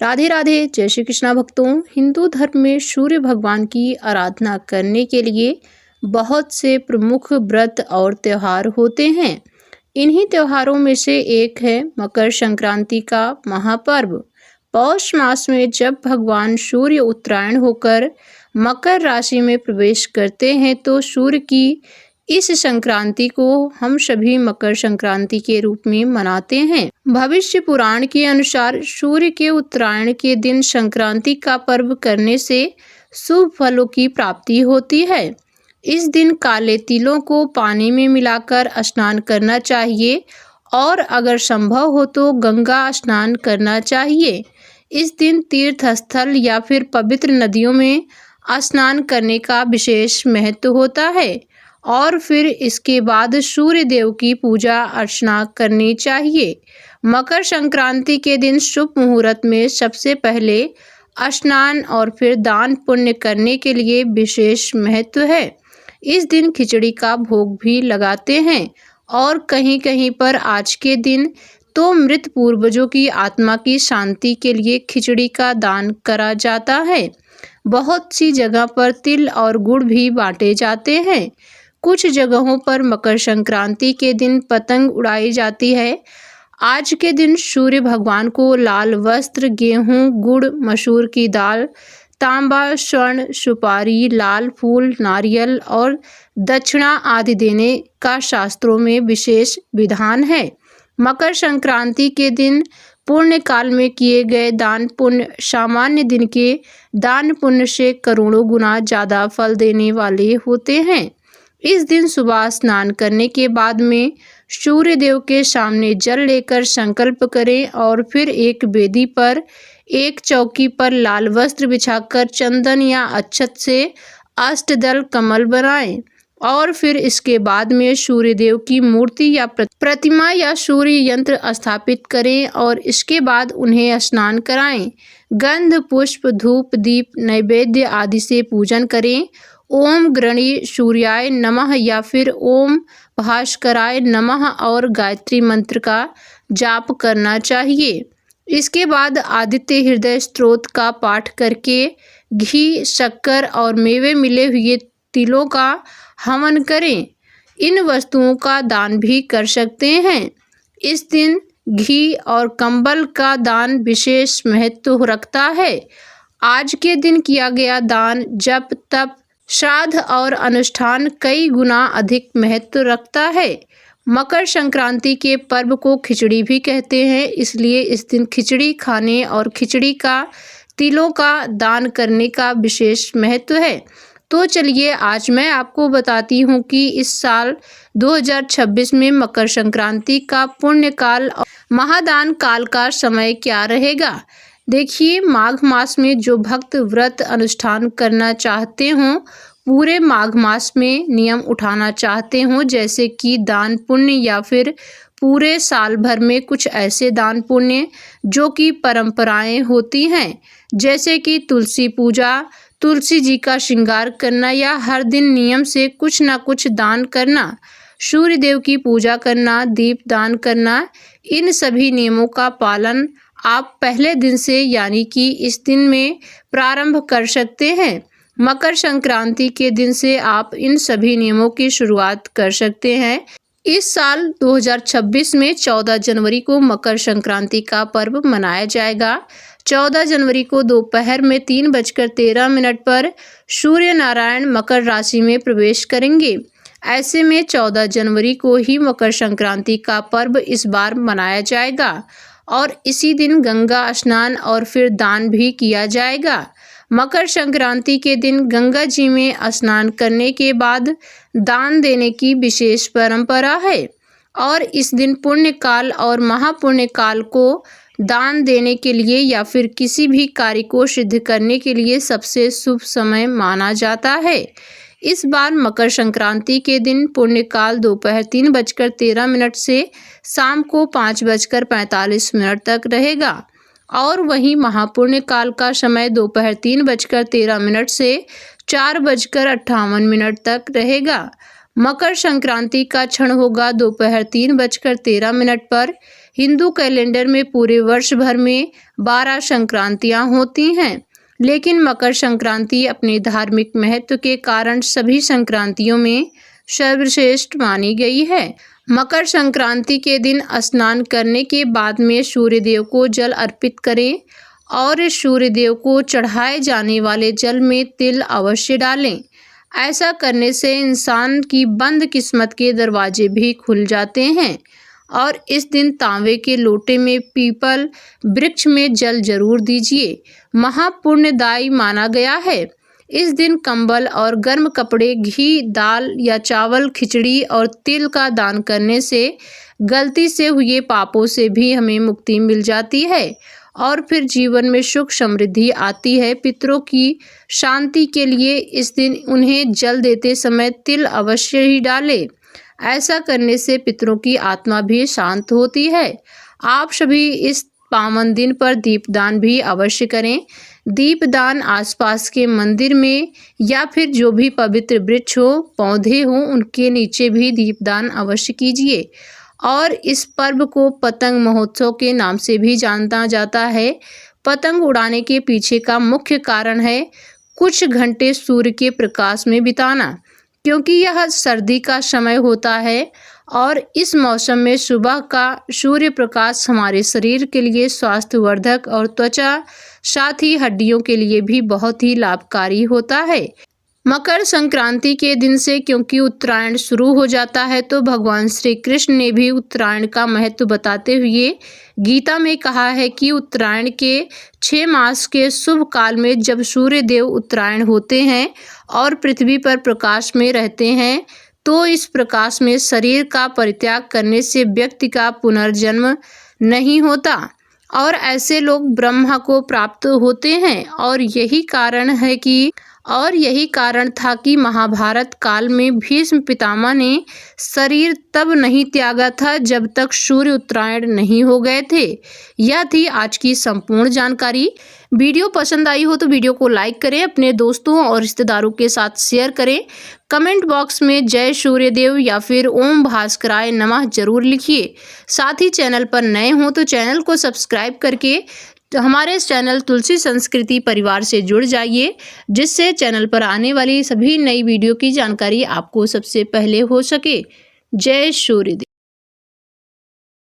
राधे राधे। जय श्री कृष्णा भक्तों। हिंदू धर्म में सूर्य भगवान की आराधना करने के लिए बहुत से प्रमुख व्रत और त्यौहार होते हैं। इन्हीं त्योहारों में से एक है मकर संक्रांति का महापर्व। पौष मास में जब भगवान सूर्य उत्तरायण होकर मकर राशि में प्रवेश करते हैं तो सूर्य की इस संक्रांति को हम सभी मकर संक्रांति के रूप में मनाते हैं। भविष्य पुराण के अनुसार सूर्य के उत्तरायण के दिन संक्रांति का पर्व करने से शुभ फलों की प्राप्ति होती है। इस दिन काले तिलों को पानी में मिलाकर स्नान करना चाहिए और अगर संभव हो तो गंगा स्नान करना चाहिए। इस दिन तीर्थ स्थल या फिर पवित्र नदियों में स्नान करने का विशेष महत्व होता है और फिर इसके बाद सूर्य देव की पूजा अर्चना करनी चाहिए। मकर संक्रांति के दिन शुभ मुहूर्त में सबसे पहले स्नान और फिर दान पुण्य करने के लिए विशेष महत्व है। इस दिन खिचड़ी का भोग भी लगाते हैं और कहीं कहीं पर आज के दिन तो मृत पूर्वजों की आत्मा की शांति के लिए खिचड़ी का दान करा जाता है। बहुत सी जगह पर तिल और गुड़ भी बांटे जाते हैं। कुछ जगहों पर मकर संक्रांति के दिन पतंग उड़ाई जाती है। आज के दिन सूर्य भगवान को लाल वस्त्र, गेहूं, गुड़, मसूर की दाल, तांबा, स्वर्ण, सुपारी, लाल फूल, नारियल और दक्षिणा आदि देने का शास्त्रों में विशेष विधान है। मकर संक्रांति के दिन पुण्य काल में किए गए दान पुण्य सामान्य दिन के दान पुण्य से करोड़ों गुना ज़्यादा फल देने वाले होते हैं। इस दिन सुबह स्नान करने के बाद में सूर्य देव के सामने जल लेकर संकल्प करें और फिर एक वेदी पर एक चौकी पर लाल वस्त्र बिछाकर चंदन या अक्षत से अष्टदल कमल बनाएं और फिर इसके बाद में सूर्य देव की मूर्ति या प्रतिमा या सूर्य यंत्र स्थापित करें और इसके बाद उन्हें स्नान कराएं। गंध, पुष्प, धूप, दीप, नैवेद्य आदि से पूजन करें। ओम गृणी सूर्याय नमः या फिर ओम भास्कराय नमः और गायत्री मंत्र का जाप करना चाहिए। इसके बाद आदित्य हृदय स्तोत्र का पाठ करके घी, शक्कर और मेवे मिले हुए तिलों का हवन करें। इन वस्तुओं का दान भी कर सकते हैं। इस दिन घी और कंबल का दान विशेष महत्व रखता है। आज के दिन किया गया दान जप, तप, श्राद्ध और अनुष्ठान कई गुना अधिक महत्व रखता है। मकर संक्रांति के पर्व को खिचड़ी भी कहते हैं, इसलिए इस दिन खिचड़ी खाने और खिचड़ी का तिलों का दान करने का विशेष महत्व है। तो चलिए आज मैं आपको बताती हूँ कि इस साल 2026 में मकर संक्रांति का पुण्य काल और महादान काल का समय क्या रहेगा। देखिए, माघ मास में जो भक्त व्रत अनुष्ठान करना चाहते हों, पूरे माघ मास में नियम उठाना चाहते हों, जैसे कि दान पुण्य या फिर पूरे साल भर में कुछ ऐसे दान पुण्य जो कि परंपराएं होती हैं, जैसे कि तुलसी पूजा, तुलसी जी का श्रृंगार करना या हर दिन नियम से कुछ ना कुछ दान करना, सूर्य देव की पूजा करना, दीप दान करना। इन सभी नियमों का पालन आप पहले दिन से यानी कि इस दिन में प्रारंभ कर सकते हैं। मकर संक्रांति के दिन से आप इन सभी नियमों की शुरुआत कर सकते हैं। इस साल 2026 में 14 जनवरी को मकर संक्रांति का पर्व मनाया जाएगा। 14 जनवरी को दोपहर में 3:13 पर सूर्य नारायण मकर राशि में प्रवेश करेंगे। ऐसे में 14 जनवरी को ही मकर संक्रांति का पर्व इस बार मनाया जाएगा और इसी दिन गंगा स्नान और फिर दान भी किया जाएगा। मकर संक्रांति के दिन गंगा जी में स्नान करने के बाद दान देने की विशेष परंपरा है और इस दिन पुण्य काल और महापुण्य काल को दान देने के लिए या फिर किसी भी कार्य को सिद्ध करने के लिए सबसे शुभ समय माना जाता है। इस बार मकर संक्रांति के दिन पुण्यकाल दोपहर 3:13 से शाम को 5:45 तक रहेगा और वहीं महापुण्य काल का समय दोपहर 3:13 से 4:58 तक रहेगा। मकर संक्रांति का क्षण होगा दोपहर 3:13 पर हिंदू कैलेंडर में पूरे वर्ष भर में 12 संक्रांतियां होती हैं, लेकिन मकर संक्रांति अपने धार्मिक महत्व के कारण सभी संक्रांतियों में सर्वश्रेष्ठ मानी गई है। मकर संक्रांति के दिन स्नान करने के बाद में सूर्यदेव को जल अर्पित करें और सूर्यदेव को चढ़ाए जाने वाले जल में तिल अवश्य डालें। ऐसा करने से इंसान की बंद किस्मत के दरवाजे भी खुल जाते हैं। और इस दिन तांबे के लोटे में पीपल वृक्ष में जल जरूर दीजिए, महापुण्यदायी माना गया है। इस दिन कंबल और गर्म कपड़े, घी, दाल या चावल, खिचड़ी और तिल का दान करने से गलती से हुए पापों से भी हमें मुक्ति मिल जाती है और फिर जीवन में सुख समृद्धि आती है। पितरों की शांति के लिए इस दिन उन्हें जल देते समय तिल अवश्य ही डालें। ऐसा करने से पितरों की आत्मा भी शांत होती है। आप सभी इस पावन दिन पर दीपदान भी अवश्य करें। दीपदान आसपास के मंदिर में या फिर जो भी पवित्र वृक्ष हो, पौधे हों, उनके नीचे भी दीपदान अवश्य कीजिए। और इस पर्व को पतंग महोत्सव के नाम से भी जाना जाता है। पतंग उड़ाने के पीछे का मुख्य कारण है कुछ घंटे सूर्य के प्रकाश में बिताना, क्योंकि यह सर्दी का समय होता है और इस मौसम में सुबह का सूर्य प्रकाश हमारे शरीर के लिए स्वास्थ्यवर्धक और त्वचा साथ ही हड्डियों के लिए भी बहुत ही लाभकारी होता है। मकर संक्रांति के दिन से क्योंकि उत्तरायण शुरू हो जाता है, तो भगवान श्री कृष्ण ने भी उत्तरायण का महत्व बताते हुए गीता में कहा है कि उत्तरायण के 6 मास के शुभ काल में जब सूर्य देव उत्तरायण होते हैं और पृथ्वी पर प्रकाश में रहते हैं, तो इस प्रकाश में शरीर का परित्याग करने से व्यक्ति का पुनर्जन्म नहीं होता और ऐसे लोग ब्रह्मा को प्राप्त होते हैं। और यही कारण था कि महाभारत काल में भीष्म पितामह ने शरीर तब नहीं त्यागा था जब तक सूर्य उत्तरायण नहीं हो गए थे। यह थी आज की संपूर्ण जानकारी। वीडियो पसंद आई हो तो वीडियो को लाइक करें, अपने दोस्तों और रिश्तेदारों के साथ शेयर करें। कमेंट बॉक्स में जय सूर्यदेव या फिर ओम भास्कराय नमः जरूर लिखिए। साथ ही चैनल पर नए हों तो चैनल को सब्सक्राइब करके हमारे चैनल तुलसी संस्कृति परिवार से जुड़ जाइए, जिससे चैनल पर आने वाली सभी नई वीडियो की जानकारी आपको सबसे पहले हो सके। जय सूर्यदेव।